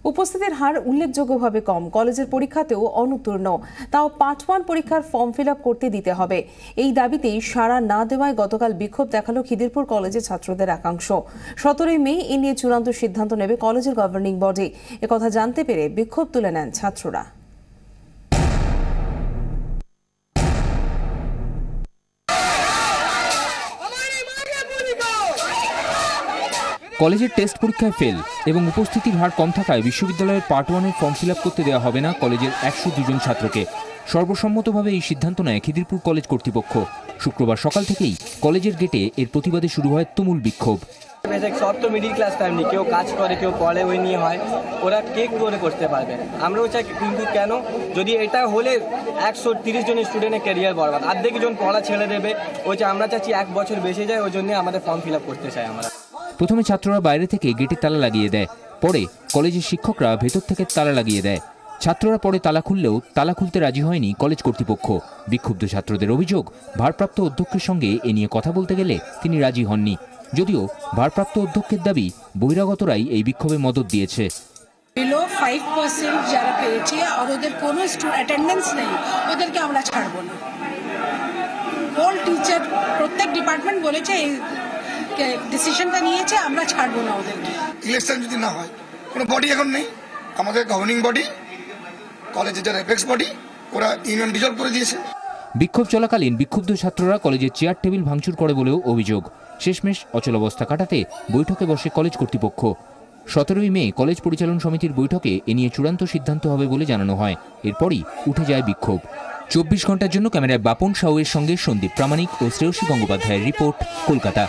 উপস্থিতির হার উল্লেখযোগ্যভাবে কম। কলেজের পরীক্ষাতেও অনুত্তীর্ণ, তাও পার্ট 1 পরীক্ষার ফর্ম ফিল আপ করতে দিতে হবে। এই দাবিতেই সাড়া না দেওয়ায় গতকাল বিক্ষোভ দেখালো খিদিরপুর কলেজের ছাত্রদের একাংশ। 17 মে এ নিয়ে চূড়ান্ত সিদ্ধান্ত নেবে কলেজের গভর্নিং বডি। একথা জানতে পেরে বিক্ষোভ তুলে নেন ছাত্ররা। কলেজের টেস্ট পরীক্ষায় ফেল এবং উপস্থিতির হার কম থাকায় বিশ্ববিদ্যালয়ের পার্ট 1-এর ফর্ম ফিল আপ করতে দেওয়া হবে না কলেজের 102 জন ছাত্রকে। সর্বসম্মতভাবে এই সিদ্ধান্ত নেয় খিদিরপুর কলেজ কর্তৃপক্ষ। শুক্রবার সকাল থেকেই কলেজের গেটে এর প্রতিবাদে শুরু হয় তুমুল বিক্ষোভ। সব তো মিডিল ক্লাস ফ্যামিলি, কেউ কাজ করে কেউ পড়ে, ওই নিয়ে হয়, ওরা কেক করে করতে পারবে। আমরাও চাই, কিন্তু কেন? যদি এটা হলে 130 জন স্টুডেন্টের ক্যারিয়ার বরবাদ, অর্ধেক জন পড়া ছেড়ে দেবে। ওই যে আমরা চাচ্ছি 1 বছর বেশি যায়, ওই জন্য আমাদের ফর্ম ফিল আপ করতে চাই আমরা। প্রথমে ছাত্ররা বাইরে থেকে গেটে তালা লাগিয়ে দেয়, পরে কলেজের শিক্ষকরা ভেতর থেকে তালা লাগিয়ে দেয়। ছাত্ররা পরে তালা খুললেও তালা খুলতে রাজি হয়নি কলেজ কর্তৃপক্ষ। বিক্ষুব্ধ ছাত্রদের অভিযোগ, ভারপ্রাপ্ত অধ্যক্ষের সঙ্গে এ নিয়ে কথা বলতে গেলে তিনি রাজি হননি। যদিও ভারপ্রাপ্ত অধ্যক্ষের দাবি বহিরাগতরাই এই বিক্ষোভে মদত দিয়েছে। বিলো 5% যারা পেয়েছে আর ওদের কোনো অ্যাটেন্ডেন্স নেই, ওদেরকে আমরা ছাড়বো না। হোল টিচার প্রত্যেক ডিপার্টমেন্ট বলেছে, এই ডিসিশনটা নিয়েছে, আমরা ছাড়বো না ওদেরকে। ইলেকশন যদি না হয়, কোনো বডি এখন নেই, আমাদের গভর্নিং বডি, কলেজের যারা এপেক্স বডি, ওরা ইউনিয়ন ডিজলভ করে দিয়েছে। বিক্ষোভ চলাকালীন বিক্ষুব্ধ ছাত্ররা কলেজের চেয়ার টেবিল ভাঙচুর করে বলেও অভিযোগ। শেষমেশ অচলাবস্থা কাটাতে বৈঠকে বসে কলেজ কর্তৃপক্ষ। 17 মে কলেজ পরিচালন সমিতির বৈঠকে এ নিয়ে চূড়ান্ত সিদ্ধান্ত হবে বলে জানানো হয়। এরপরই উঠে যায় বিক্ষোভ। 24 ঘন্টার জন্য ক্যামেরায় বাপন সাউয়ের সঙ্গে সন্দীপ প্রামাণিক ও শ্রেয়সী গঙ্গোপাধ্যায়ের রিপোর্ট, কলকাতা।